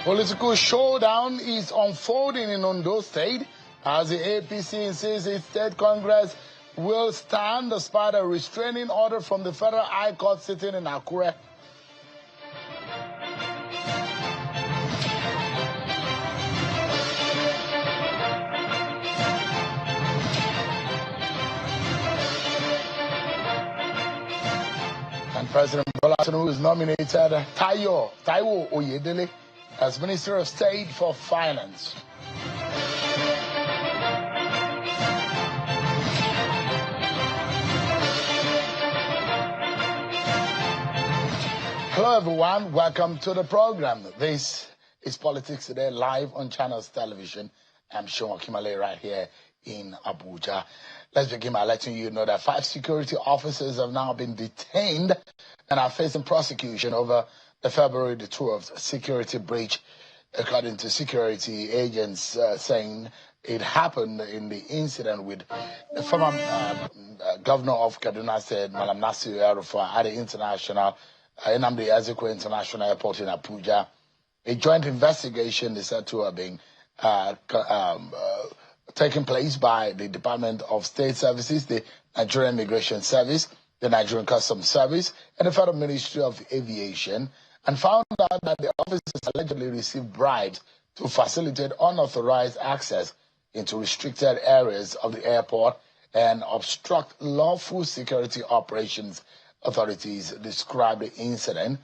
Political showdown is unfolding in Ondo State as the APC insists its state Congress will stand despite a restraining order from the Federal High Court sitting in Akure. And President Bola Tinubu has nominated Taiwo Oyedele as Minister of State for Finance. Hello everyone, welcome to the program. This is Politics Today, live on Channels Television. I'm Sean Kimale right here in Abuja. Let's begin by letting you know that 5 security officers have now been detained and are facing prosecution over the February the 12th security breach, according to security agents saying it happened in the incident with the former governor of Kaduna State, Malam Nasir El-Rufai, at the Nnamdi Azikiwe International Airport in Abuja. A joint investigation is said to have been taken place by the Department of State Services, the Nigerian Immigration Service, the Nigerian Customs Service, and the Federal Ministry of Aviation, and found out that the officers allegedly received bribes to facilitate unauthorized access into restricted areas of the airport and obstruct lawful security operations. Authorities described the incident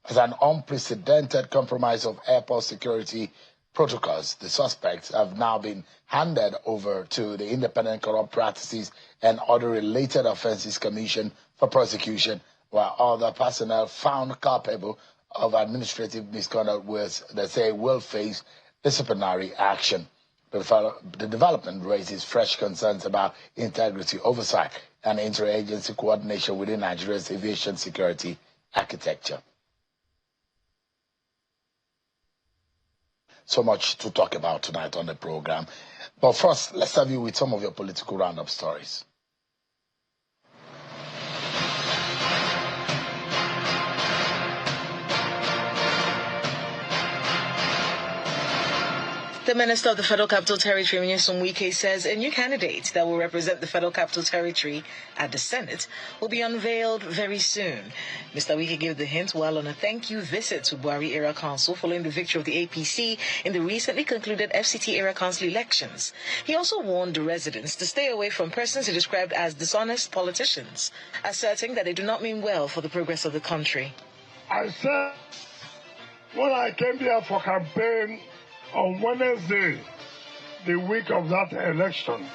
as an unprecedented compromise of airport security protocols. The suspects have now been handed over to the Independent Corrupt Practices and Other Related Offences Commission for prosecution, while other personnel found culpable of administrative misconduct will face disciplinary action. The development raises fresh concerns about integrity, oversight, and interagency coordination within Nigeria's aviation security architecture. So much to talk about tonight on the program. But first, let's have you with some of your political roundup stories. The Minister of the Federal Capital Territory, Nyesom Wike, says a new candidate that will represent the Federal Capital Territory at the Senate will be unveiled very soon. Mr. Wike gave the hint while on a thank-you visit to Buhari Area Council following the victory of the APC in the recently concluded FCT Area Council elections. He also warned the residents to stay away from persons he described as dishonest politicians, asserting that they do not mean well for the progress of the country. I said when I came here for campaign on Wednesday, the week of that election,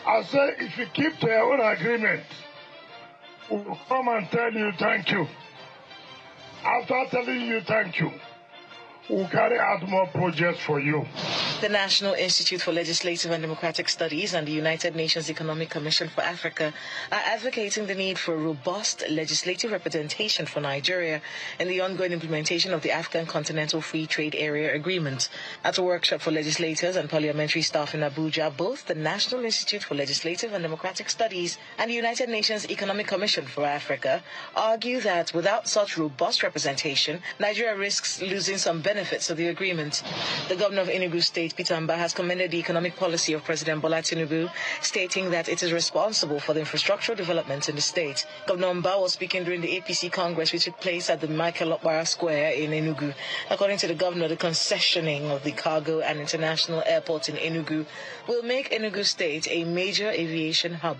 I said, if you keep to your own agreement, we'll come and tell you thank you. After telling you thank you, we'll carry out more projects for you. The National Institute for Legislative and Democratic Studies and the United Nations Economic Commission for Africa are advocating the need for robust legislative representation for Nigeria in the ongoing implementation of the African Continental Free Trade Area Agreement. At a workshop for legislators and parliamentary staff in Abuja, both the National Institute for Legislative and Democratic Studies and the United Nations Economic Commission for Africa argue that without such robust representation, Nigeria risks losing some benefits of the agreement. The governor of Enugu State, Peter Mba, has commended the economic policy of President Bola Tinubu, stating that it is responsible for the infrastructural development in the state. Governor Mba was speaking during the APC Congress, which took place at the Michael Okpara Square in Enugu. According to the governor, the concessioning of the cargo and international airport in Enugu will make Enugu State a major aviation hub.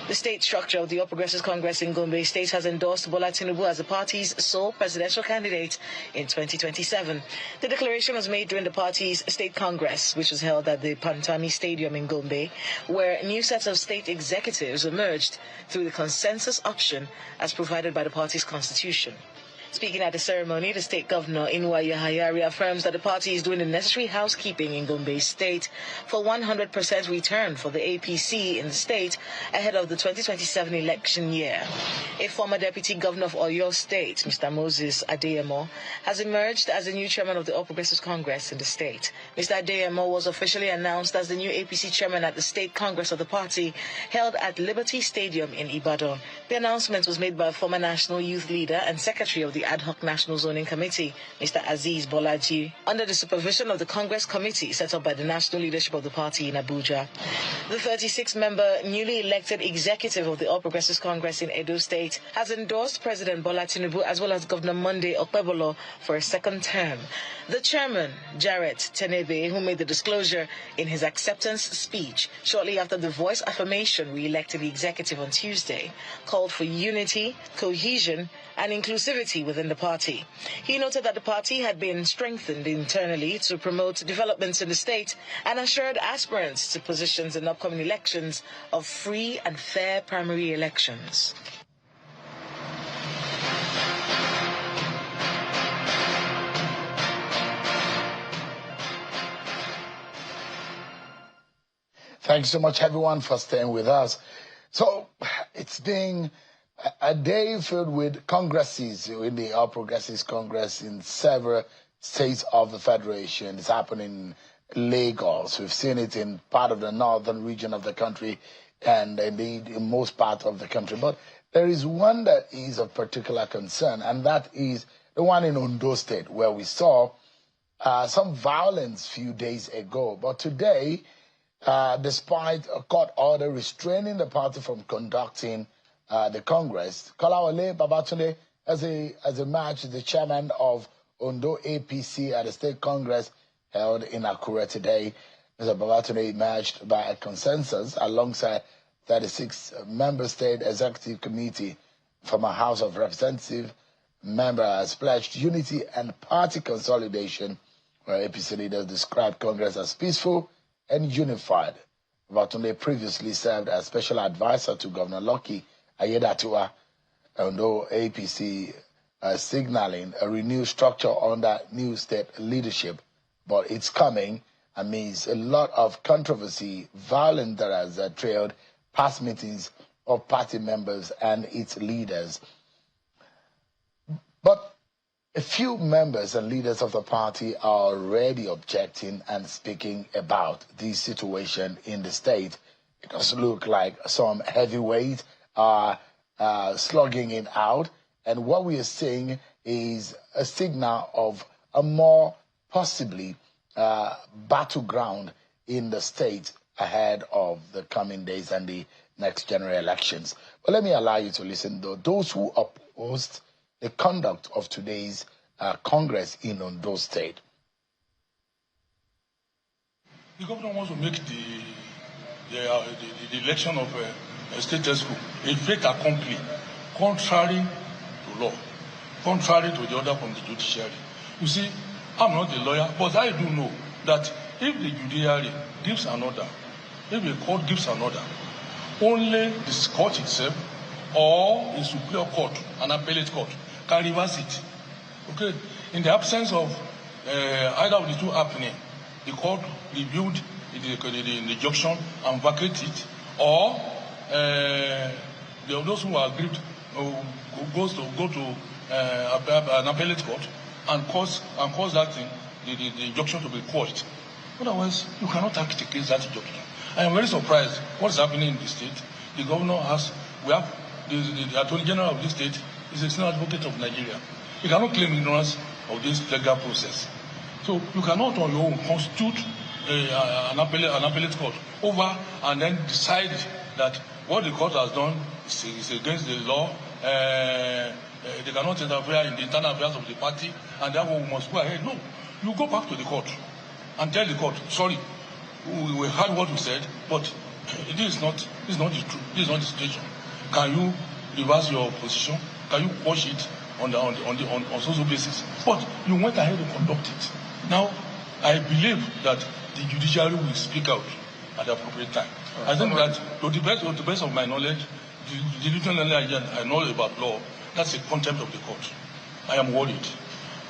The state structure of the All Progressives Congress in Gombe State has endorsed Bola Tinubu as the party's sole presidential candidate in 2027. The declaration was made during the party's state congress, which was held at the Pantami Stadium in Gombe, where new sets of state executives emerged through the consensus option as provided by the party's constitution. Speaking at the ceremony, the state governor, Inuwa Yahaya, reaffirms that the party is doing the necessary housekeeping in Gombe State for 100% return for the APC in the state ahead of the 2027 election year. A former deputy governor of Oyo State, Mr. Moses Adeyemo, has emerged as the new chairman of the All Progressives Congress in the state. Mr. Adeyemo was officially announced as the new APC chairman at the state congress of the party held at Liberty Stadium in Ibadan. The announcement was made by a former national youth leader and secretary of the Ad Hoc National Zoning Committee, Mr. Aziz Bolaji, under the supervision of the Congress Committee set up by the national leadership of the party in Abuja. The 36-member newly elected executive of the All Progressives Congress in Edo State has endorsed President Bola Tinubu as well as Governor Monday Okpebolo for a second term. The chairman, Jarrett Tenebe, who made the disclosure in his acceptance speech shortly after the voice affirmation re-elected the executive on Tuesday, called for unity, cohesion, and inclusivity within the party. He noted that the party had been strengthened internally to promote developments in the state and assured aspirants to positions in upcoming elections of free and fair primary elections. Thanks so much, everyone, for staying with us. So it's been a day filled with congresses in the All Progressives Congress in several states of the Federation. It's happening in Lagos. We've seen it in part of the northern region of the country and indeed in most parts of the country. But there is one that is of particular concern, and that is the one in Ondo State, where we saw some violence a few days ago. But today, despite a court order restraining the party from conducting the Congress, Kolawole Babatunde, as a match, the chairman of Ondo APC at the State Congress held in Akure today. Mr. Babatunde emerged by a consensus alongside 36 member state executive committee from a House of Representatives members pledged unity and party consolidation, where APC leaders described Congress as peaceful and unified. Babatunde previously served as special advisor to Governor Lucky Oyedele, Ondo APC signaling a renewed structure under new state leadership. But it's coming amidst a lot of controversy, violence that has trailed past meetings of party members and its leaders. But a few members and leaders of the party are already objecting and speaking about the situation in the state. It does look like some heavyweights are slugging it out. And what we are seeing is a signal of a more possibly battleground in the state ahead of the coming days and the next general elections. But let me allow you to listen, though. Those who opposed the conduct of today's Congress in Ondo State. The governor wants to make the election of a state school a fait accompli, contrary to law, contrary to the order from the judiciary. You see, I'm not a lawyer, but I do know that if the judiciary gives an order, if the court gives an order, only the court itself or the superior court, an appellate court, can reverse it. Okay, in the absence of either of the two happening, the court reviewed the injunction and vacate it, or those who are aggrieved go to an appellate court and cause that thing, the injunction to be quashed. Otherwise, you cannot act against that injunction. I am very surprised what's happening in the state. The governor the Attorney General of this state is a senior advocate of Nigeria. You cannot claim ignorance of this legal process. So you cannot on your own constitute an appellate court over and then decide that what the court has done is against the law. They cannot interfere in the internal affairs of the party, and therefore we must go ahead. No, you go back to the court and tell the court, sorry, we heard what you said, but this is not the truth. This is not the situation. Can you reverse your position? Can you quash it on social basis? But you went ahead and conduct it. Now, I believe that the judiciary will speak out at the appropriate time. I think that to the best of my knowledge, the little knowledge I know about law, that's a contempt of the court. I am worried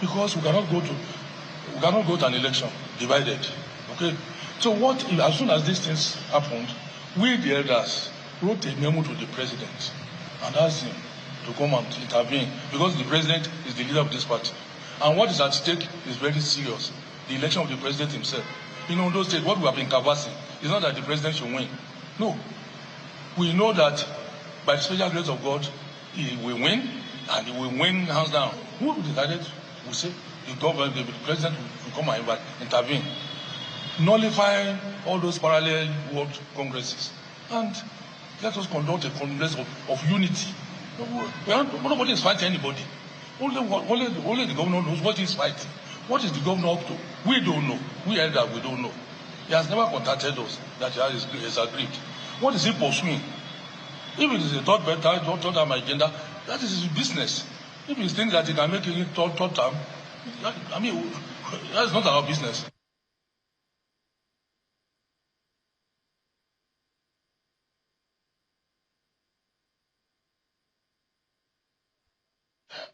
because we cannot go to an election divided. Okay. So as soon as these things happened, we the elders wrote a memo to the president and asked him to come and intervene because the president is the leader of this party. And what is at stake is very serious. The election of the president himself. In Ondo State, what we have been canvassing is not that the president should win. No. We know that by the special grace of God, he will win, and he will win hands down. Who will decide it? We say the government, the president will come and intervene, nullify all those parallel world congresses, and let us conduct a congress of unity. Nobody is fighting anybody. Only the governor knows what he's fighting. What is the governor up to? We don't know. We elders, we don't know. He has never contacted us that he has agreed. What is he pursuing? If it is a third term agenda, that is his business. If he thinks that he can make it third term, I mean, that's not our business.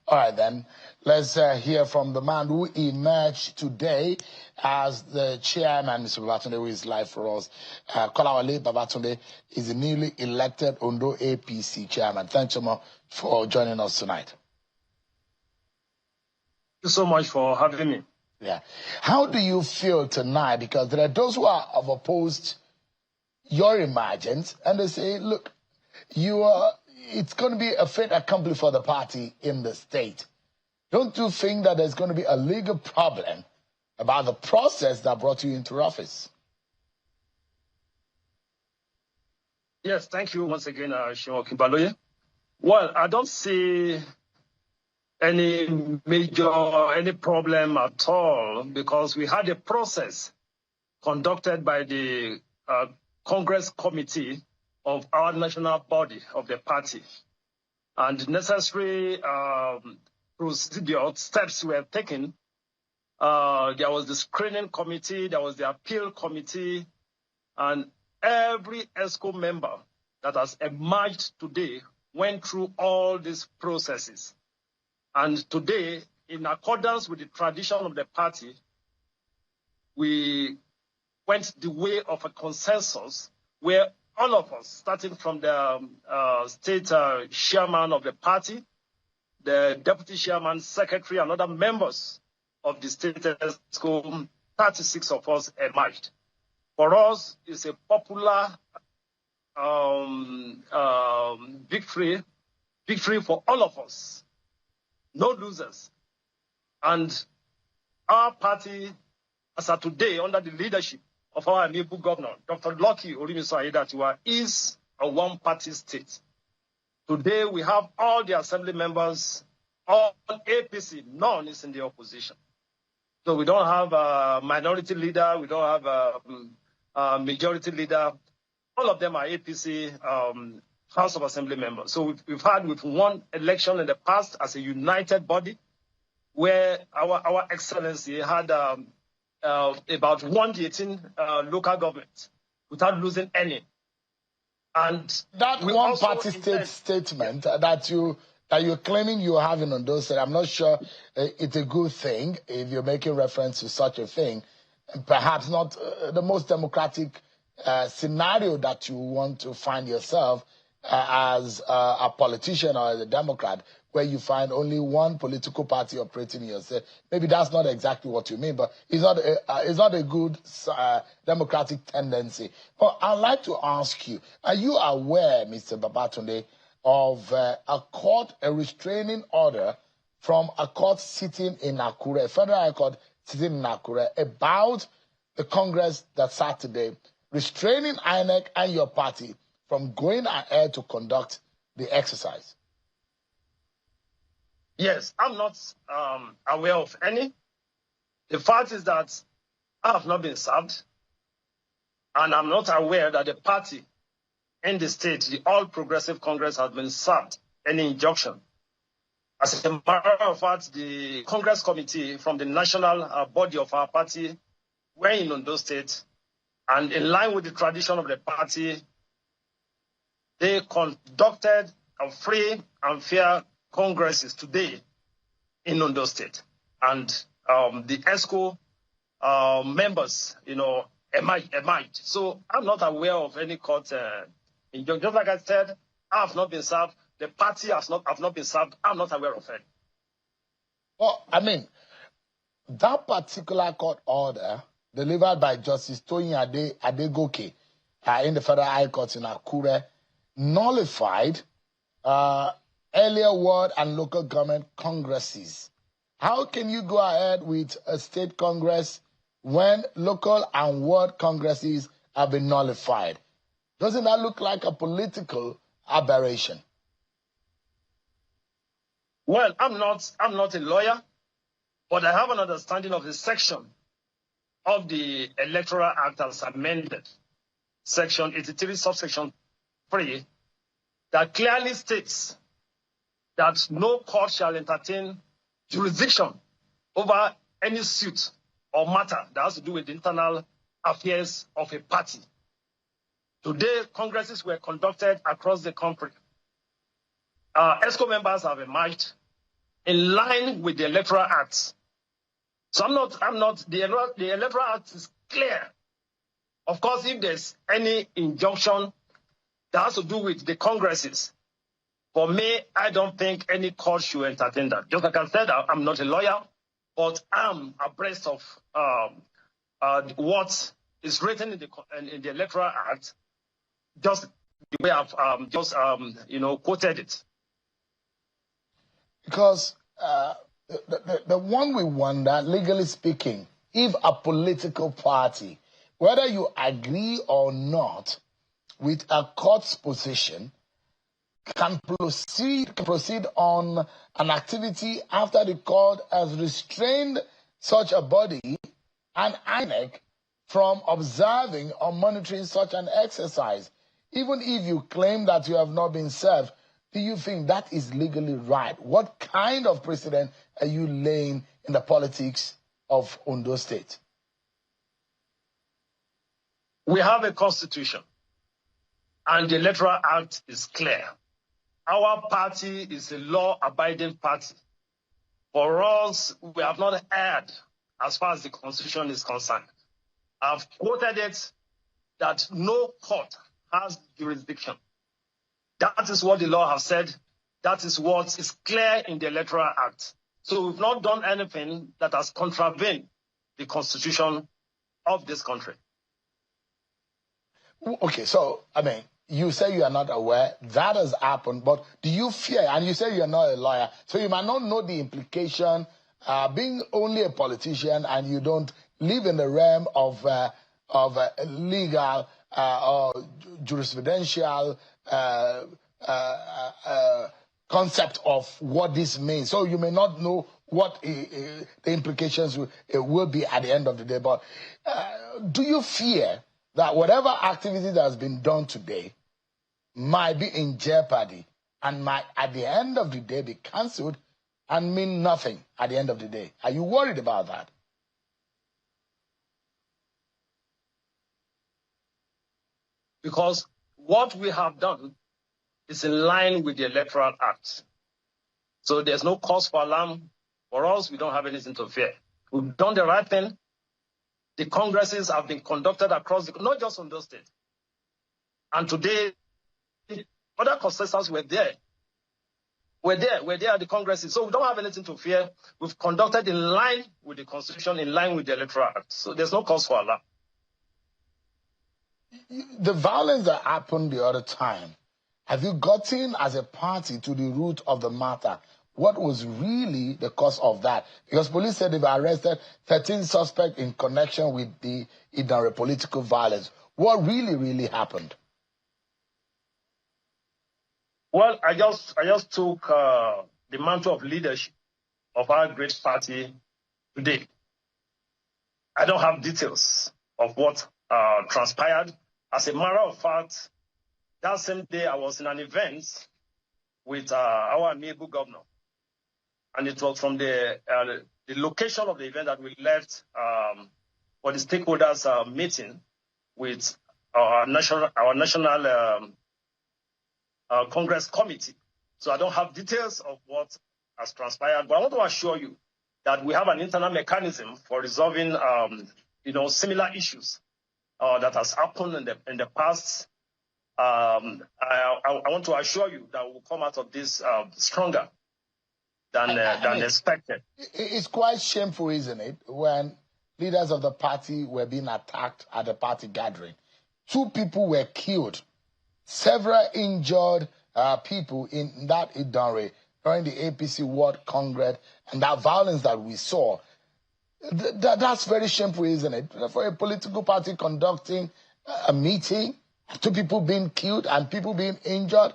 All right, then. Let's hear from the man who emerged today as the chairman, Mr. Babatunde, who is live for us. Kolawole Babatunde is the newly elected Ondo APC chairman. Thanks so much for joining us tonight. Thank you so much for having me. Yeah. How do you feel tonight? Because there are those who have opposed your emergence, and they say, look, it's going to be a fait accompli for the party in the state. Don't you think that there's going to be a legal problem about the process that brought you into office? Yes, thank you once again, Sean Kimbaloye. Well, I don't see any problem at all, because we had a process conducted by the Congress Committee of our national body of the party, and necessary procedure steps were taken. There was the screening committee, there was the appeal committee, and every ESCO member that has emerged today went through all these processes. And today, in accordance with the tradition of the party, we went the way of a consensus where all of us, starting from the state chairman of the party, the deputy chairman, secretary, and other members of the state ESCO, 36 of us emerged. For us, it's a popular victory for all of us. No losers. And our party, as of today, under the leadership of our amiable governor, Dr. Lucky Orimiso, is a one-party state. Today, we have all the assembly members, all APC, none is in the opposition. So we don't have a minority leader, we don't have a majority leader. All of them are APC House of Assembly members. So we've won election in the past as a united body, where our excellency had about 118 local governments without losing any. And that one-party statement that you're claiming you have in Ondo State, I'm not sure it's a good thing if you're making reference to such a thing. Perhaps not the most democratic scenario that you want to find yourself as a politician or as a Democrat, where you find only one political party operating in your state. Maybe that's not exactly what you mean, but it's not a good democratic tendency. But I'd like to ask you, are you aware, Mr. Babatunde, of a restraining order from a court sitting in Akure, a federal high court sitting in Akure, about the Congress that sat today, restraining INEC and your party from going ahead to conduct the exercise? Yes, I'm not aware of any. The fact is that I have not been served, and I'm not aware that the party in the state, the All Progressive Congress, has been served any injunction. As a matter of fact, the Congress Committee from the national body of our party were in Ondo State, and in line with the tradition of the party, they conducted a free and fair congresses today in Ondo State. And the ESCO members, emerged. So I'm not aware of any court injunction. Just like I said, I have not been served. The party have not been served. I'm not aware of it. Well, I mean, that particular court order delivered by Justice Toyin Adegoke in the Federal High Court in Akure nullified earlier ward and local government congresses. How can you go ahead with a state congress when local and ward congresses have been nullified? Doesn't that look like a political aberration? Well, I'm not a lawyer, but I have an understanding of the section of the Electoral Act as amended, Section 83, subsection 3, that clearly states that no court shall entertain jurisdiction over any suit or matter that has to do with the internal affairs of a party. Today, congresses were conducted across the country. ESCO members have emerged in line with the Electoral Act. So the Electoral Act is clear. Of course, if there's any injunction that has to do with the congresses, for me, I don't think any court should entertain that. Just like I said, I'm not a lawyer, but I'm abreast of what is written in the Electoral Act, just the way I've quoted it. Because the one we wonder, legally speaking, if a political party, whether you agree or not with a court's position, can proceed on an activity after the court has restrained such a body and INEC from observing or monitoring such an exercise. Even if you claim that you have not been served, do you think that is legally right? What kind of precedent are you laying in the politics of Ondo State? We have a constitution, and the Electoral Act is clear. Our party is a law-abiding party. For us, we have not erred as far as the constitution is concerned. I've quoted it that no court has jurisdiction. That is what the law has said. That is what is clear in the Electoral Act. So we've not done anything that has contravened the constitution of this country. Okay, so, you say you are not aware. That has happened, but do you fear, and you say you are not a lawyer, so you might not know the implication, being only a politician and you don't live in the realm of legal or jurisprudential concept of what this means. So you may not know what the implications will be at the end of the day. But do you fear that whatever activity that has been done today might be in jeopardy and might at the end of the day be cancelled and mean nothing at the end of the day? Are you worried about that? Because what we have done is in line with the Electoral Act. So there's no cause for alarm. For us, we don't have anything to fear. We've done the right thing. The congresses have been conducted across, not just on those states. And today, other contestants were there. We're there at the congresses. So we don't have anything to fear. We've conducted in line with the Constitution, in line with the Electoral Act. So there's no cause for alarm. The violence that happened the other time, have you gotten as a party to the root of the matter? What was really the cause of that? Because police said they've arrested 13 suspects in connection with the Idare political violence. What really happened? Well, I just took the mantle of leadership of our great party today. I don't have details of what transpired. As a matter of fact, that same day I was in an event with our amiable governor. And it was from the location of the event that we left for the stakeholders meeting with our national Congress committee. So I don't have details of what has transpired, but I want to assure you that we have an internal mechanism for resolving, similar issues that has happened in the past. I want to assure you that we'll come out of this stronger than expected. It's quite shameful, isn't it, when leaders of the party were being attacked at the party gathering. 2 people were killed, several injured people in that Idore during the APC World Congress and that violence that we saw. That's very shameful, isn't it? For a political party conducting a meeting, 2 people being killed and people being injured.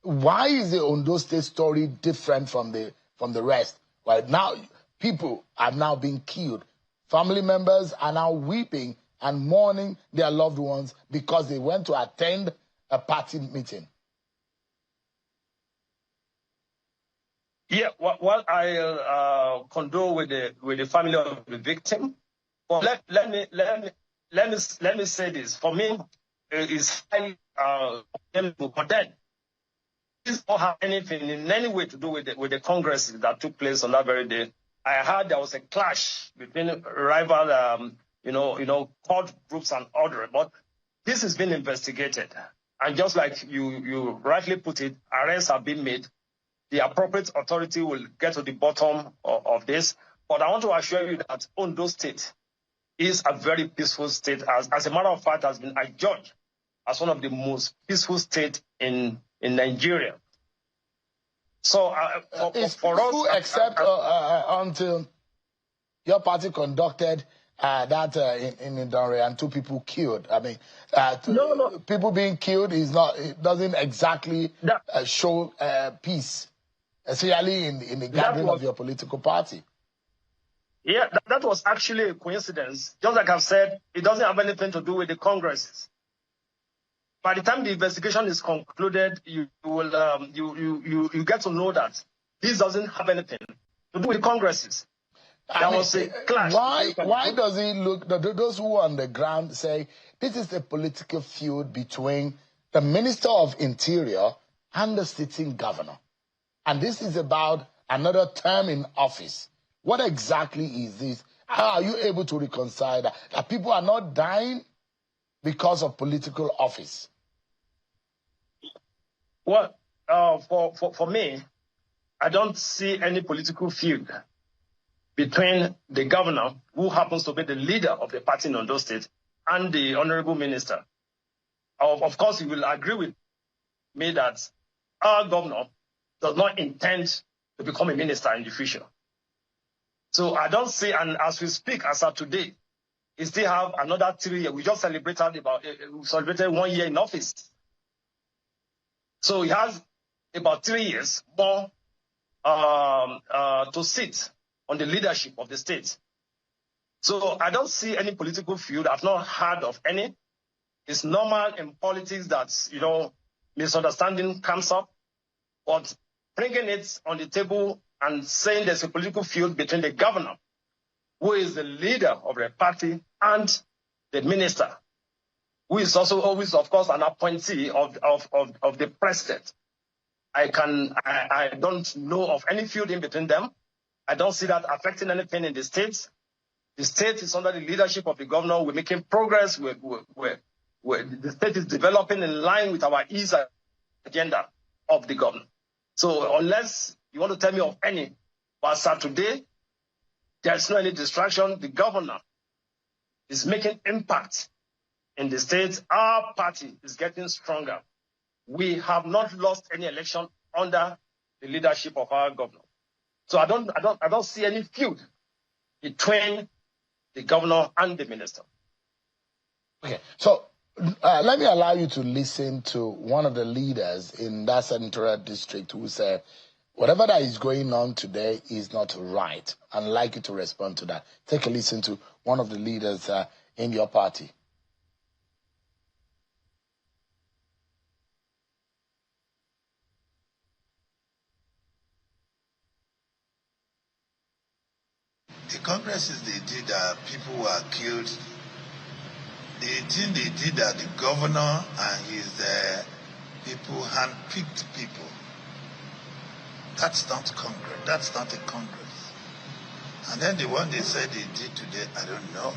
Why is the Ondo State story different from the rest? Well, now people are now being killed. Family members are now weeping and mourning their loved ones because they went to attend a party meeting. Yeah, well, I condole with the family of the victim. But let me say this. For me, it's highly but then this don't have anything in any way to do with the congresses that took place on that very day. I heard there was a clash between rival, court groups and others, but this has been investigated. And just like you rightly put it, arrests have been made. The appropriate authority will get to the bottom of this. But I want to assure you that Ondo State is a very peaceful state. As a matter of fact, has been adjudged as one of the most peaceful states in Nigeria. So for us, except until your party conducted that in Idore and 2 people killed. I mean, no. People being killed it doesn't exactly show peace, especially in the gathering of your political party. Yeah, that was actually a coincidence. Just like I've said, it doesn't have anything to do with the congresses. By the time the investigation is concluded, you get to know that this doesn't have anything to do with the congresses. There was a clash. Why does it look, those who are on the ground say, this is a political feud between the Minister of Interior and the sitting governor? And this is about another term in office. What exactly is this? How are you able to reconcile that people are not dying because of political office? Well, for me, I don't see any political feud between the governor, who happens to be the leader of the party in Ondo State, and the honorable minister. Of course, you will agree with me that our governor does not intend to become a minister in the future. So I don't see, and as we speak, as of today, we still have another 3 years. We just celebrated 1 year in office. So he has about 3 years more to sit on the leadership of the state. So I don't see any political feud. I've not heard of any. It's normal in politics that, misunderstanding comes up. But bringing it on the table and saying there's a political feud between the governor, who is the leader of the party, and the minister, who is also always, of course, an appointee of the president. I don't know of any feud in between them. I don't see that affecting anything in the state. The state is under the leadership of the governor. We're making progress. The state is developing in line with our ease agenda of the governor. So unless you want to tell me of any, but as of today, there's no any distraction. The governor is making impact in the state. Our party is getting stronger. We have not lost any election under the leadership of our governor. So I don't see any feud between the governor and the minister. Okay, so let me allow you to listen to one of the leaders in that senatorial district who said, whatever that is going on today is not right. I'd like you to respond to that. Take a listen to one of the leaders in your party. The congresses they did that people were killed. The thing they did that the governor and his people handpicked people. That's not Congress. That's not a Congress. And then the one they said they did today, I don't know.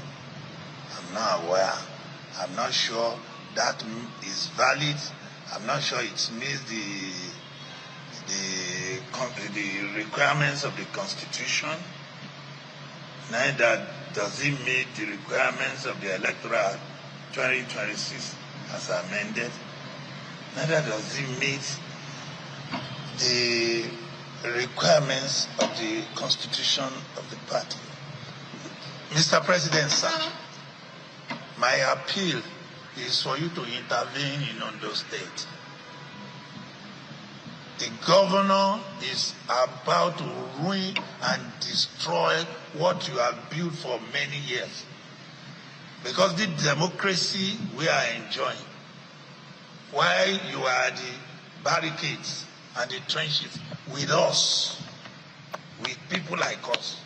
I'm not aware. I'm not sure that is valid. I'm not sure it meets the requirements of the Constitution. Neither does it meet the requirements of the Electoral 2026 as amended. neither does it meet the requirements of the constitution of the party. Mr. President, sir, my appeal is for you to intervene in Ondo State. The governor is about to ruin and destroy what you have built for many years. Because the democracy we are enjoying, while you are at the barricades and the trenches with us, with people like us,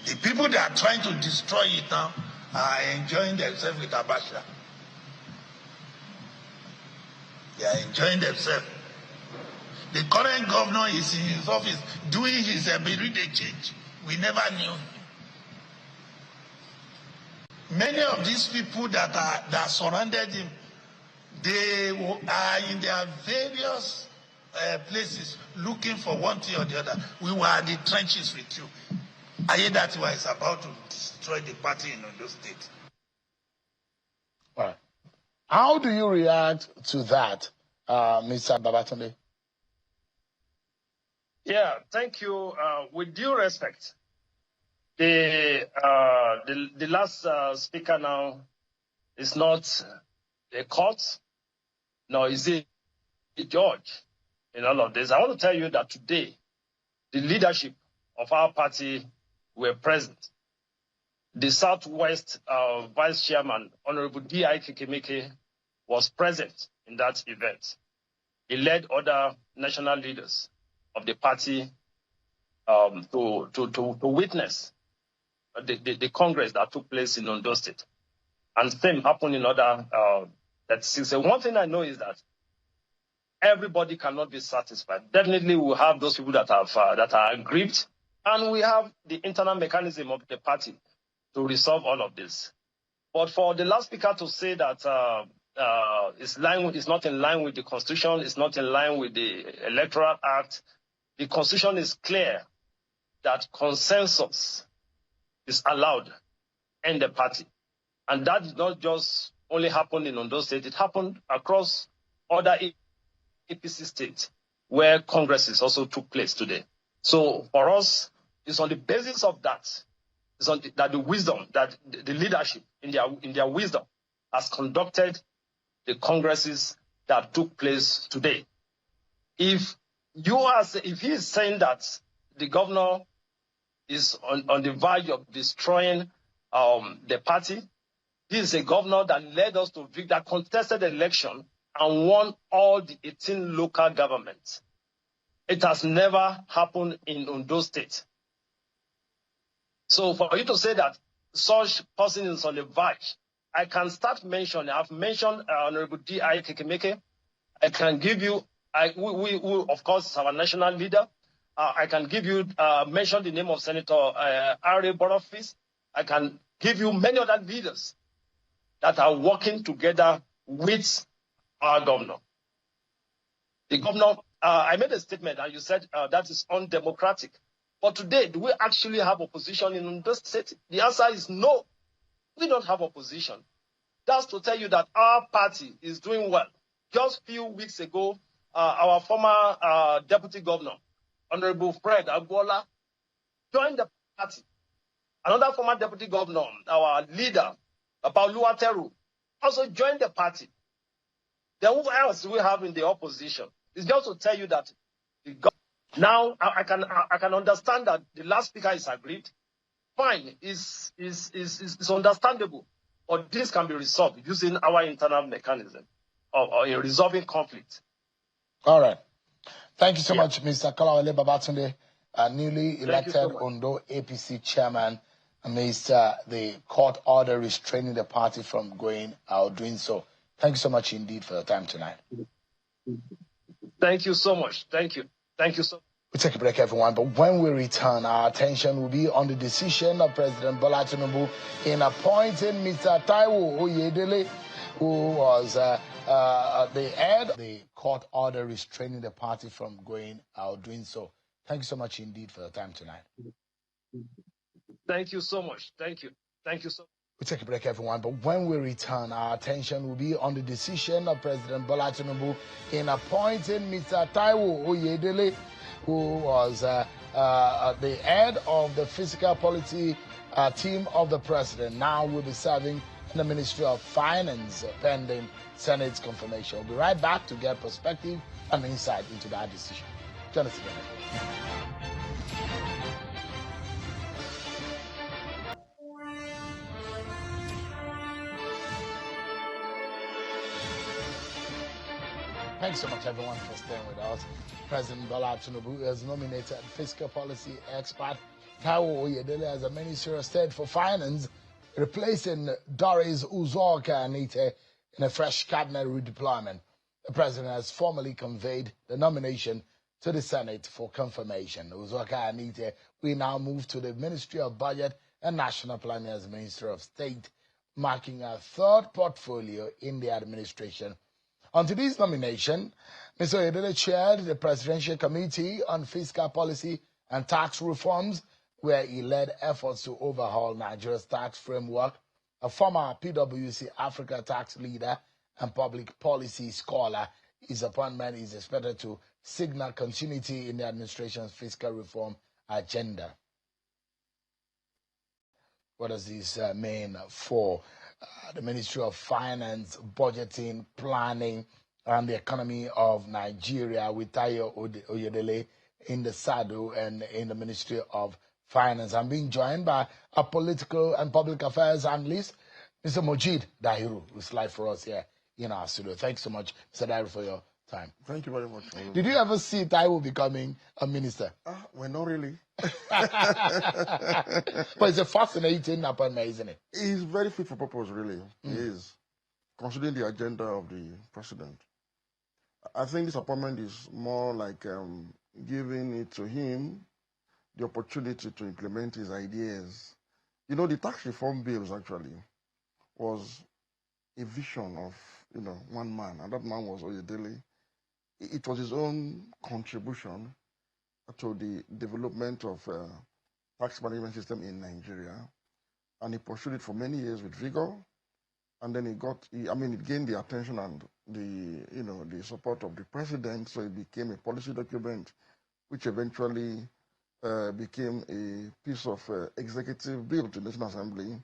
the people that are trying to destroy it now are enjoying themselves with Abacha. They are enjoying themselves. The current governor is in his office doing his everyday change. We never knew him. Many of these people that surrounded him, they are in their various places looking for one thing or the other. We were at the trenches with you. Oyedele is about to destroy the party in Ondo State. All right. How do you react to that, Mr. Babatunde? Yeah, thank you. With due respect, the last speaker now is not a court, nor is it a judge in all of this. I want to tell you that today, the leadership of our party were present. The Southwest Vice Chairman, Honorable D.I. Kekemeke, was present in that event. He led other national leaders of the party to witness the Congress that took place in Ondo State. And same happened in other so one thing I know is that everybody cannot be satisfied. Definitely we have those people that are aggrieved, and we have the internal mechanism of the party to resolve all of this. But for the last speaker to say that it's not in line with the Constitution, it's not in line with the Electoral Act, the Constitution is clear that consensus is allowed in the party. And that did not just only happen in Ondo State, it happened across other APC states where congresses also took place today. So for us, it's on the basis of that, that the wisdom, that the leadership in their wisdom has conducted the congresses that took place today. If he is saying that the governor is on the verge of destroying the party, this is a governor that led us to that contested election and won all the 18 local governments. It has never happened in Ondo State. So for you to say that such person is on the verge, I can start mentioning. I've mentioned Honorable D.I. Kekemeke. I can give you, we of course, our national leader. I can give you, mention the name of Senator R.A. Borofis. I can give you many other leaders that are working together with our governor. The governor, I made a statement and you said that is undemocratic. But today, do we actually have opposition in the state? The answer is no. We don't have opposition. That's to tell you that our party is doing well. Just a few weeks ago, our former deputy governor, Honorable Fred Agbola, joined the party. Another former deputy governor, our leader, Paulo Ateru, also joined the party. Then who else do we have in the opposition? It's just to tell you that now I can understand that the last speaker is aggrieved. Fine, is understandable, but this can be resolved using our internal mechanism or in resolving conflict. All right. Thank you so much, Mr. Oyedele Babatunde, newly elected Ondo APC chairman, amidst the court order restraining the party from going out doing so. Thank you so much indeed for your time tonight. Thank you so much. Thank you. Thank you so much. We'll take a break, everyone, but when we return, our attention will be on the decision of President Bola Tinubu in appointing Mr. Taiwo Oyedele, who was the head of the court order restraining the party from going out doing so. Thank you so much indeed for your time tonight. Thank you so much. Thank you. Thank you so much. We'll take a break, everyone, but when we return, our attention will be on the decision of President Bola Tinubu in appointing Mr. Taiwo Oyedele, who was the head of the fiscal policy team of the president. Now will be serving in the Ministry of Finance pending Senate's confirmation. We'll be right back to get perspective and insight into that decision. Join us again. Thanks so much, everyone, for staying with us. President Bola Tinubu has nominated fiscal policy expert Taiwo Oyedele as a Minister of State for Finance, replacing Doris Uzoka-Anite in a fresh cabinet redeployment. The president has formally conveyed the nomination to the Senate for confirmation. Uzoka-Anite will now move to the Ministry of Budget and National Planning as Minister of State, marking a third portfolio in the administration. On today's nomination, Mr. Oyedele chaired the Presidential Committee on Fiscal Policy and Tax Reforms, where he led efforts to overhaul Nigeria's tax framework. A former PwC Africa tax leader and public policy scholar, his appointment is expected to signal continuity in the administration's fiscal reform agenda. What does this mean for the Ministry of Finance, Budgeting, Planning, and the economy of Nigeria, with Taiwo Oyedele in the saddle and in the Ministry of Finance? I'm being joined by a political and public affairs analyst, Mr. Mojid Dahiru, who's live for us here in our studio. Thanks so much, Mr. Dahiru, for your time. Thank you very much. Did you ever see Taiwo becoming a minister? Well, not really. But it's a fascinating appointment, isn't it? He's very fit for purpose, really. He is, considering the agenda of the president. I think this appointment is more like giving it to him the opportunity to implement his ideas. You know, the tax reform bills actually was a vision of, one man, and that man was Oyedele. It was his own contribution to the development of tax management system in Nigeria, and he pursued it for many years with vigor. And then it gained the attention and the support of the president. So it became a policy document, which eventually became a piece of executive bill to the National Assembly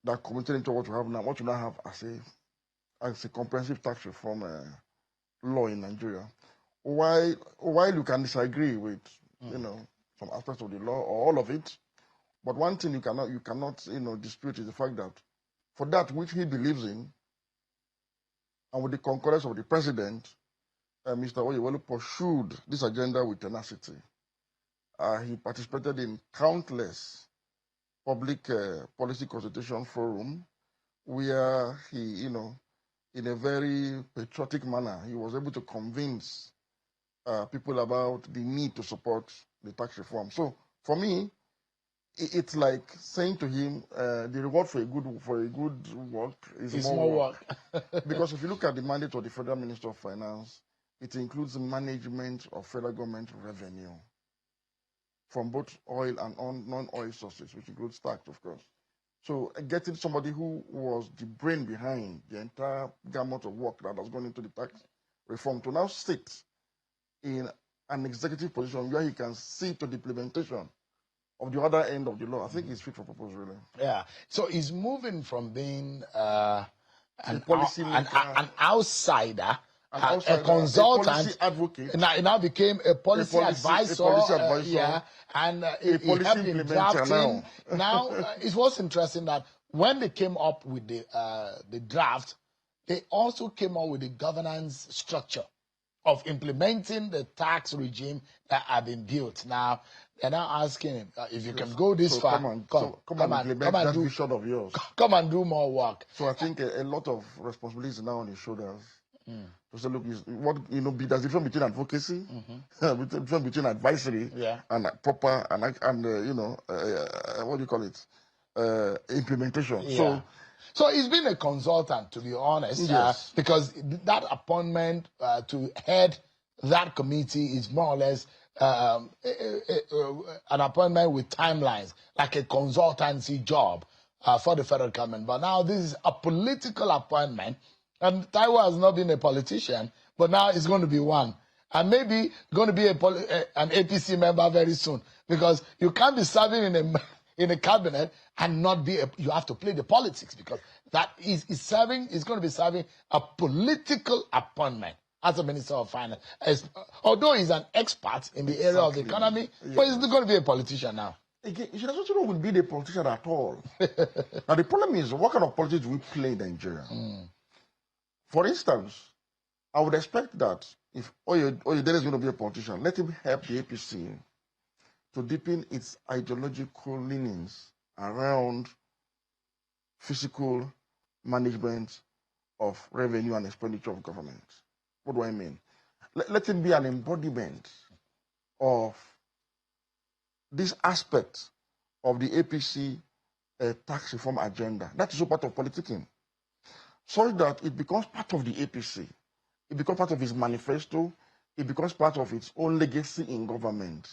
that committed into what we now have as a comprehensive tax reform law in Nigeria. While you can disagree with some aspects of the law or all of it, but one thing you cannot dispute is the fact that for that which he believes in, and with the concurrence of the president, Mr. Oyedele pursued this agenda with tenacity. He participated in countless public policy consultation forum where he, in a very patriotic manner, he was able to convince people about the need to support the tax reform. So for me, it's like saying to him, the reward for a good work is more work. Because if you look at the mandate of the Federal Minister of Finance, it includes the management of federal government revenue from both oil and non-oil sources, which includes tax, of course. So getting somebody who was the brain behind the entire gamut of work that has gone into the tax reform to now sit in an executive position where he can see to the implementation of the other end of the law, I think he's fit for purpose, really. Yeah. So he's moving from being an outsider, a consultant, a policy advocate. He now became a policy advisor. Yeah, and he helped in drafting. Now, it was interesting that when they came up with the draft, they also came up with the governance structure of implementing the tax regime that had been built. Now, they're now asking him if you can go this far. Come and implement that vision of yours. Come and do more work. So I think a lot of responsibility is now on his shoulders. To say, look, there's a difference between advocacy, difference between advisory, and proper what do you call it, implementation. Yeah. So he's been a consultant, to be honest, yes. Because that appointment to head that committee is more or less an appointment with timelines, like a consultancy job. for the federal government. But now this is a political appointment. And Taiwo has not been a politician, but now he's going to be one. And maybe going to be an APC member very soon. Because you can't be serving in a cabinet and not be you have to play the politics, because that is going to be serving a political appointment as a Minister of Finance. Although he's an expert in the area of the economy, but he's not going to be a politician now. Again, he doesn't know will be the politician at all. Now the problem is, what kind of politics do we play in Nigeria? For instance, I would expect that if Oyedele is going to be a politician, let him help the APC to deepen its ideological leanings around fiscal management of revenue and expenditure of government. What do I mean? Let him be an embodiment of this aspect of the APC tax reform agenda. That is all part of politicking, so that it becomes part of the APC. It becomes part of his manifesto. It becomes part of its own legacy in government.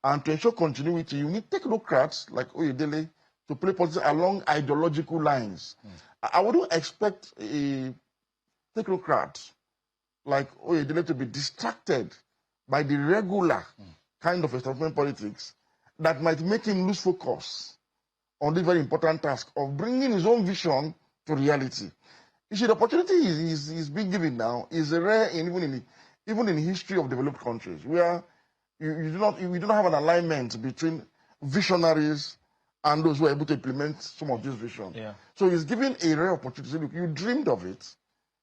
And to ensure continuity, you need technocrats like Oyedele to play politics along ideological lines. I wouldn't expect a technocrat like Oyedele to be distracted by the regular kind of establishment politics that might make him lose focus on this very important task of bringing his own vision to reality. You see, the opportunity is being given now is rare even in the history of developed countries, where we do not have an alignment between visionaries and those who are able to implement some of this vision. Yeah. So he's given a rare opportunity. Look, you dreamed of it,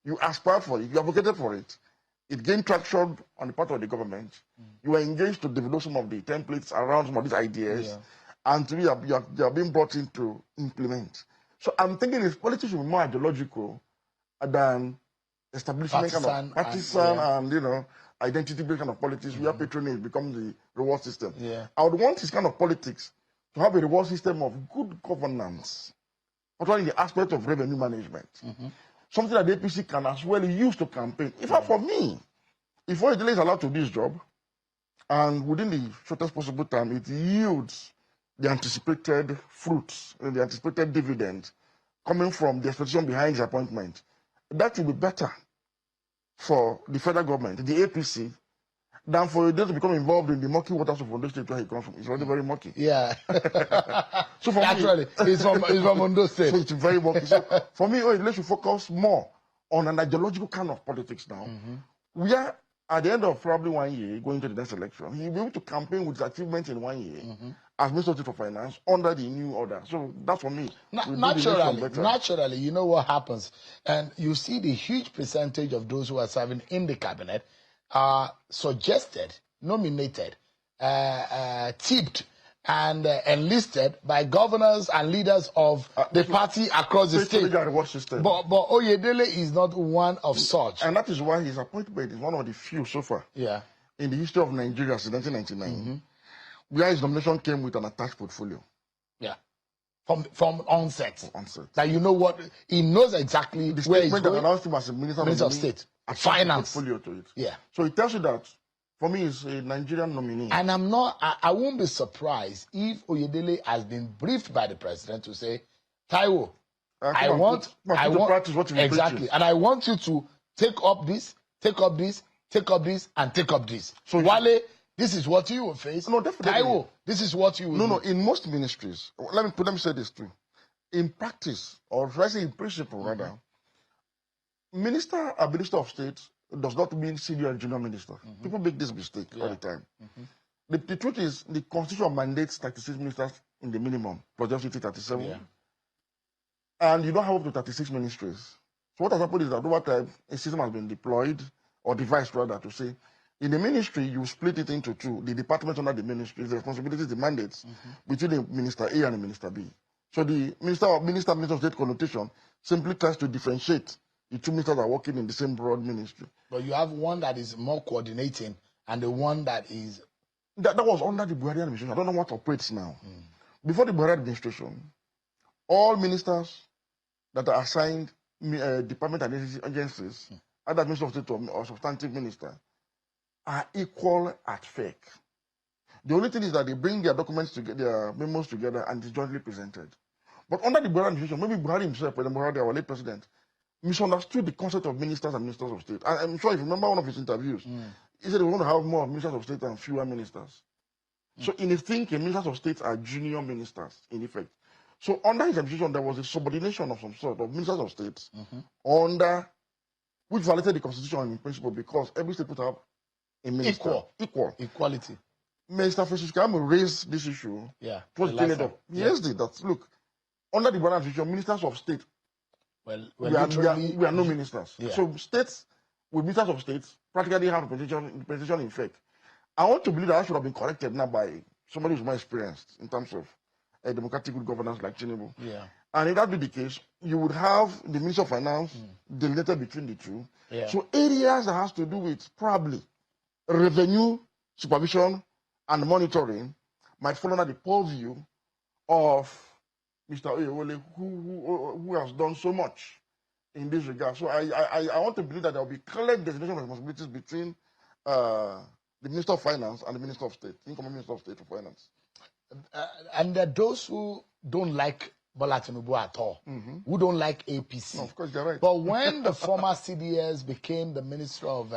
you aspired for it, you advocated for it. It gained traction on the part of the government. You are engaged to develop some of the templates around some of these ideas, and to me, you are being brought in to implement. So I'm thinking if politics should be more ideological than establishment partisan and identity-based kind of politics, where patronage becomes the reward system. Yeah. I would want this kind of politics to have a reward system of good governance, particularly in the aspect of revenue management. Something that the APC can as well use to campaign. In fact, for me, if Oyedele is allowed to do his job, and within the shortest possible time, it yields the anticipated fruits, the anticipated dividend coming from the expectation behind his appointment, that will be better for the federal government, the APC, than for Oyedele to become involved in the murky waters of Ondo State where he comes from. It's already very murky. Yeah. So for naturally, he's from Ondo State. So it's very murky. So for me, Oyedele should focus more on an ideological kind of politics now. We are at the end of probably 1 year, going to the next election, he will be able to campaign with his achievements in 1 year as Minister for Finance under the new order. So that's for me. Naturally, you know what happens. And you see the huge percentage of those who are serving in the cabinet are suggested, nominated, tipped, and enlisted by governors and leaders of the party across the state. But Oyedele is not one of such. And that is why his appointment is one of the few so far in the history of Nigeria since 1999, where his nomination came with an attached portfolio. Yeah. From onset. That you know what, he knows exactly the where he's going. That announced him as a Minister of State. Finance. Portfolio to it. Yeah. So it tells you that, for me, it's a Nigerian nominee. And I won't be surprised if Oyedele has been briefed by the president to say, Taiwo, I want practice what you're exactly, preaching. and I want you to take up this, take up this, take up this, and take up this. So Wale, this is what you will face. No, definitely. Taiwo, this is what you will do. No, in most ministries, let me say this too. In practice, or should I say in principle rather, a minister of state does not mean senior and junior minister. People make this mistake all the time. The truth is, the constitution mandates 36 ministers in the minimum, plus just 37. Yeah. And you don't have up to 36 ministries. So what has happened is that over time, a system has been deployed, or devised rather, to say, in the ministry, you split it into two. The department under the ministry, the responsibilities, the mandates, between the Minister A and the Minister B. So the Minister of State connotation simply tries to differentiate the two ministers are working in the same broad ministry. But you have one that is more coordinating and the one that is... That was under the Buhari administration. I don't know what operates now. Before the Buhari administration, all ministers that are assigned department and agencies, either Minister of State or substantive minister, are equal at FEC. The only thing is that they bring their documents together, their memos together, and it's jointly presented. But under the Buhari administration, maybe Buhari himself, President Buhari, our late president, misunderstood the concept of ministers and ministers of state. I'm sure if you remember one of his interviews, he said we want to have more ministers of state and fewer ministers. So in his thinking, ministers of state are junior ministers, in effect. So under his administration, there was a subordination of some sort of ministers of state under, which violated the constitution in principle because every state would have a minister. Equality. Minister Francis Kamo raised this issue. Yeah. It was cleared up. He raised it that, look, under the Buhari administration, ministers of state, we are no ministers. Yeah. So states with ministers of state practically have representation in effect. I want to believe that should have been corrected now by somebody who's more experienced in terms of a democratic good governance like Tinubu. Yeah. And if that be the case, you would have the Minister of Finance delineated between the two. Yeah. So areas that has to do with probably revenue supervision and monitoring might fall under the purview of Mr. Oyedele, who has done so much in this regard. So I want to believe that there will be clear designation of responsibilities between the Minister of Finance and the Minister of State, incoming Minister of State for Finance. And there are those who don't like Bola Tinubu at all, who don't like APC. No, of course, you're right. But when the former CDS became the Minister of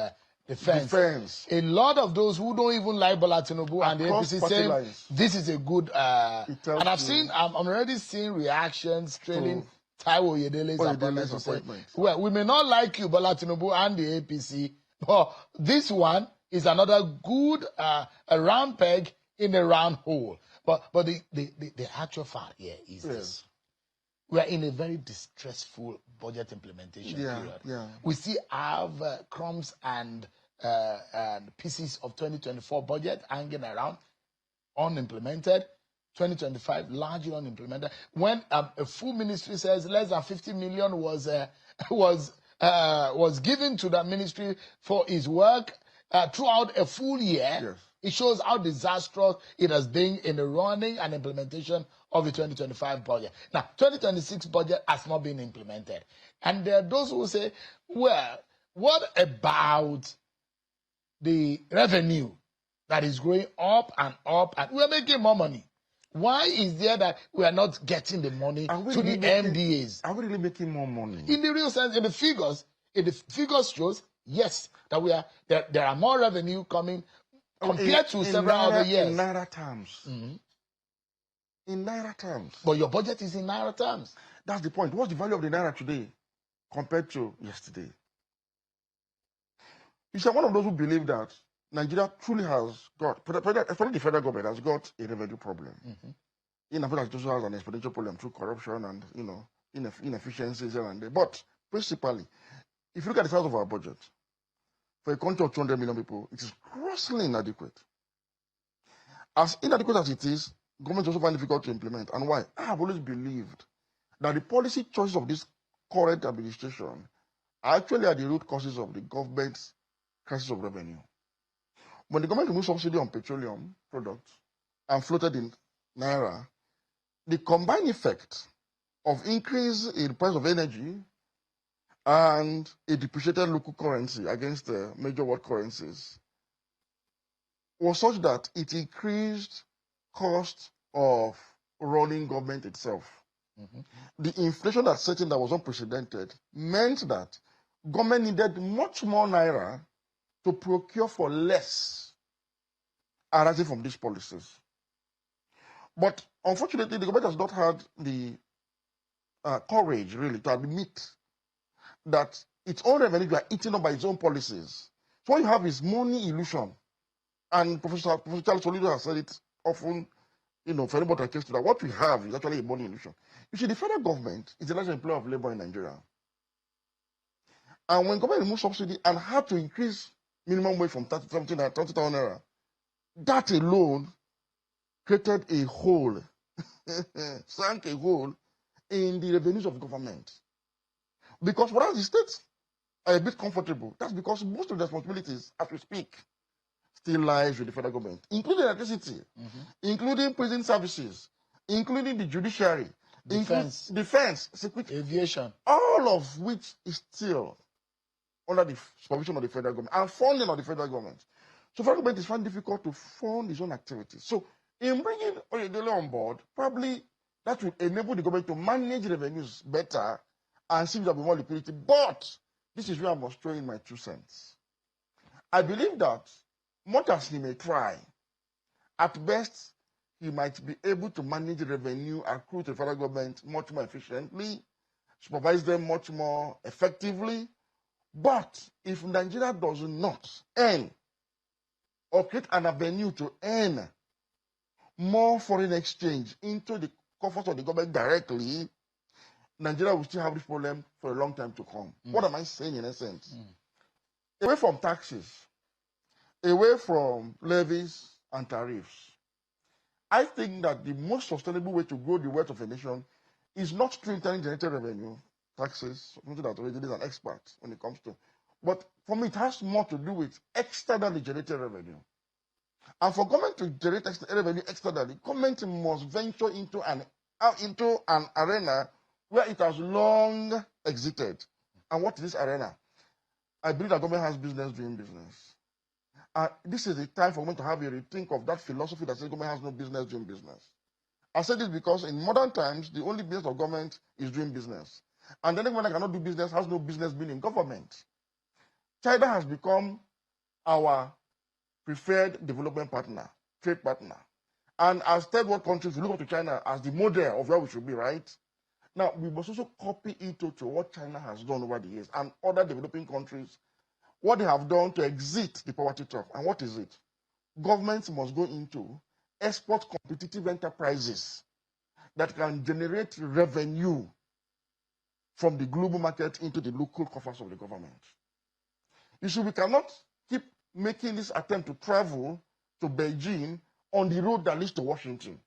Defense, a lot of those who don't even like Bola Tinubu and the APC saying this is a good. And I'm already seeing reactions trailing Taiwo Oyedele's appointment. Well, we may not like you, Bola Tinubu and the APC, but this one is another good a round peg in a round hole. But the actual fact here is this. We are in a very distressful budget implementation period. Yeah. We still have crumbs and pieces of 2024 budget hanging around, unimplemented. 2025 largely unimplemented. When a full ministry says less than 50 million was given to that ministry for his work throughout a full year, it shows how disastrous it has been in the running and implementation of the 2025 budget. Now, 2026 budget has not been implemented. And there are those who say, well, what about the revenue that is going up and we're making more money? Why is there that we are not getting the money to the MDAs? Are we really making more money? In the real sense, in the figures shows, yes, that there are more revenue coming compared to several other years. In Naira terms. In Naira terms. But your budget is in Naira terms. That's the point. What's the value of the Naira today compared to yesterday? You see, I'm one of those who believe that Nigeria truly has got, especially the federal government has got a revenue problem. In Africa, it also has an exponential problem through corruption and inefficiencies here and there. But principally, if you look at the size of our budget, for a country of 200 million people, it is grossly inadequate. As inadequate as it is, governments also find it difficult to implement. And why? I have always believed that the policy choices of this current administration actually are the root causes of the government's crisis of revenue. When the government removed subsidy on petroleum products and floated in Naira, the combined effect of increase in the price of energy and a depreciated local currency against the major world currencies was such that it increased cost of running government itself. The inflation that set in that was unprecedented meant that government needed much more Naira to procure for less arising from these policies. But unfortunately, the government has not had the courage really to admit that its own revenue are eaten up by its own policies. So what you have is money illusion. And Professor Charles Solido has said it often, for anybody that cares to that. What we have is actually a money illusion. You see, the federal government is the largest employer of labor in Nigeria. And when government removed subsidy and had to increase minimum wage from 30,000 naira, that alone created a hole, sank a hole in the revenues of government. Because whereas the states are a bit comfortable, that's because most of the responsibilities, as we speak, still lies with the federal government, including electricity, including prison services, including the judiciary, defense, security, aviation, all of which is still under the supervision of the federal government and funding of the federal government. So federal government is finding it difficult to fund its own activities. So in bringing Oyedele on board, probably that will enable the government to manage revenues better and see there will be more liquidity. But this is where I must throw in my 2 cents. I believe that much as he may try, at best, he might be able to manage revenue accrued to the federal government much more efficiently, supervise them much more effectively. But if Nigeria does not earn or create an avenue to earn more foreign exchange into the coffers of the government directly, Nigeria will still have this problem for a long time to come. What am I saying in essence? Away from taxes, away from levies and tariffs, I think that the most sustainable way to grow the wealth of a nation is not through internally generated revenue, taxes, something that Oyedele is an expert when it comes to. But for me, it has more to do with externally generated revenue. And for government to generate revenue externally, government must venture into an arena where it has long exited. And what is this arena? I believe that government has business doing business. This is the time for government to have a rethink of that philosophy that says government has no business doing business. I say this because in modern times, the only business of government is doing business. And then when I cannot do business, has no business being in government. China has become our preferred development partner, trade partner. And as third world countries, we look up to China as the model of where we should be, right? Now, we must also copy it to what China has done over the years and other developing countries, what they have done to exit the poverty trap. And what is it? Governments must go into export competitive enterprises that can generate revenue from the global market into the local coffers of the government. You see, we cannot keep making this attempt to travel to Beijing on the road that leads to Washington.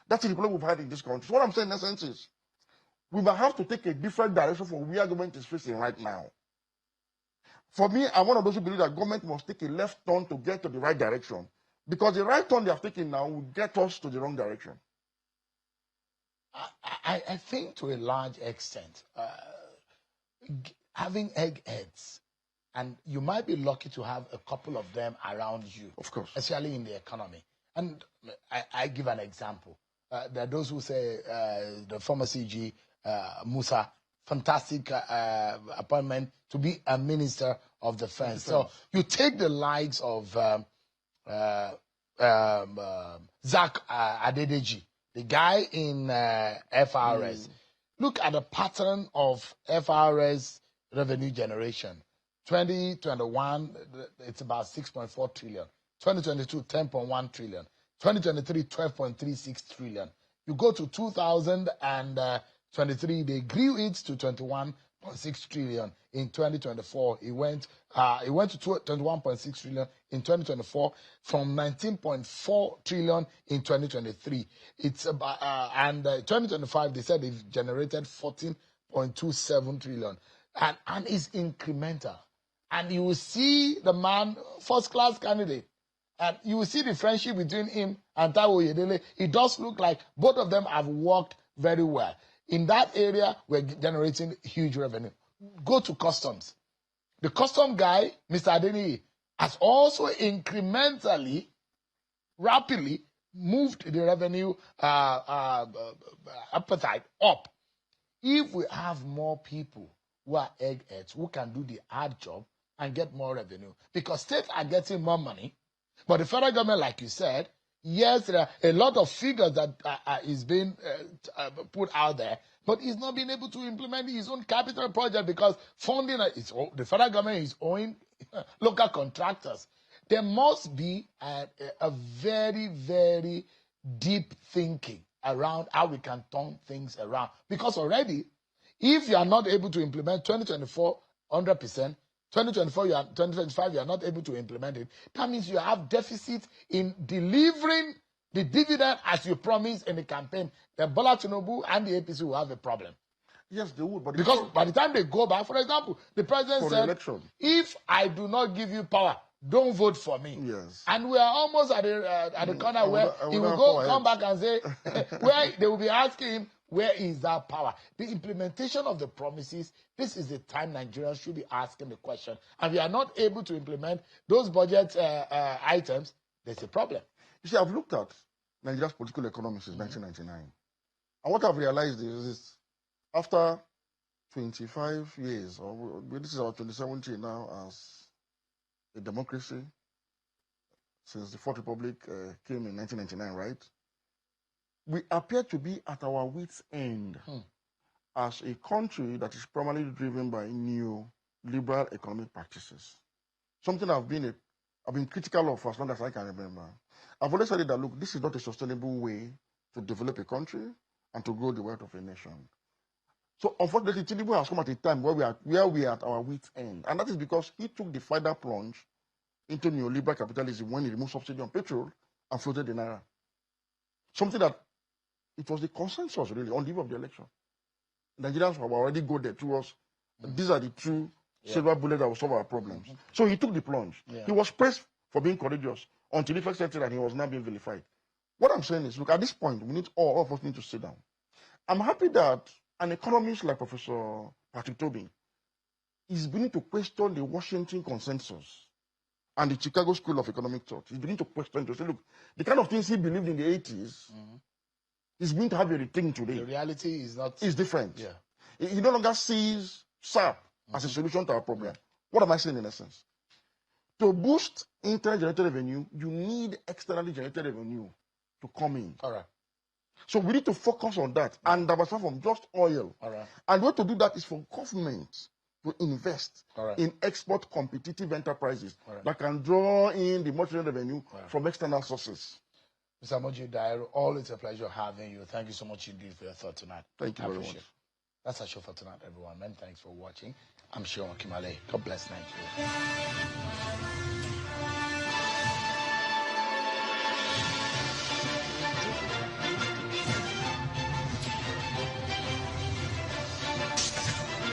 That's the problem we've had in this country. What I'm saying in essence is, we might have to take a different direction from where government is facing right now. For me, I'm one of those who believe that government must take a left turn to get to the right direction. Because the right turn they have taken now will get us to the wrong direction. I think to a large extent, having eggheads, and you might be lucky to have a couple of them around you. Of course. Especially in the economy. And I give an example. There are those who say the former CG, Musa, fantastic appointment to be a minister of defense. So you take the likes of Zach Adedeji, the guy in FRS. Look at the pattern of FRS revenue generation. 2021, it's about 6.4 trillion. 2022, 10.1 trillion. 2023, 12.36 trillion. You go to 2023, they grew it to 21.6 trillion. In 2024, it went to 21.6 trillion in 2024 from 19.4 trillion in 2023. It's about and 2025 they said they've generated 14.27 trillion, and it's incremental. And you will see the man, first class candidate. And you will see the friendship between him and Oyedele. It does look like both of them have worked very well. In that area, we're generating huge revenue. Go to customs. The custom guy, Mr. Adeni, has also incrementally, rapidly moved the revenue appetite up. If we have more people who are eggheads, who can do the hard job and get more revenue, because states are getting more money, but the federal government, like you said, yes, there are a lot of figures that is being put out there, but he's not being able to implement his own capital project because funding, the federal government is owing local contractors. There must be a very, very deep thinking around how we can turn things around. Because already, if you are not able to implement 2024 100%, 2025, you are not able to implement it. That means you have deficit in delivering the dividend as you promised in the campaign. The Bola Tinubu and the APC will have a problem. Yes, they would. But because by the time they go back, for example, the president said, if I do not give you power, don't vote for me. Yes. And we are almost at the corner where he will come back and say, where they will be asking him, where is that power? The implementation of the promises, this is the time Nigerians should be asking the question. And we are not able to implement those budget items, there's a problem. You see, I've looked at Nigeria's political economy since 1999. And what I've realized is after 25 years, or this is our 2017 now as a democracy, since the Fourth Republic came in 1999, right? We appear to be at our wits' end as a country that is primarily driven by neoliberal economic practices. Something I've been critical of for as long as I can remember. I've always said that, look, this is not a sustainable way to develop a country and to grow the wealth of a nation. So unfortunately, Tinubu has come at a time where we are at our wits' end. And that is because he took the final plunge into neoliberal capitalism when he removed subsidy on petrol and floated the naira. Something that it was the consensus really on the eve of the election. Nigerians have already got there to us. These are the true silver bullets that will solve our problems. So he took the plunge. He was praised for being courageous until he felt that he was now being vilified. What I'm saying is, look, at this point, we need all of us need to sit down. I'm happy that an economist like Professor Patrick Tobin is beginning to question the Washington consensus and the Chicago School of Economic Thought. He's beginning to question, to say, look, the kind of things he believed in the 80s is going to have a rethink today. The reality is not... It's different. Yeah. He no longer sees SAP as a solution to our problem. What am I saying in essence? To boost internally generated revenue, you need externally generated revenue to come in. All right. So we need to focus on that and diversify from just oil. All right. And the way to do that is for government to invest right. in export competitive enterprises that can draw in the much revenue from external sources. Mr. Moji Dairo, always a pleasure having you. Thank you so much indeed for your thought tonight. Thank you very much. That's our show for tonight, everyone. Many thanks for watching. I'm Sean Kimale. God bless Nigeria.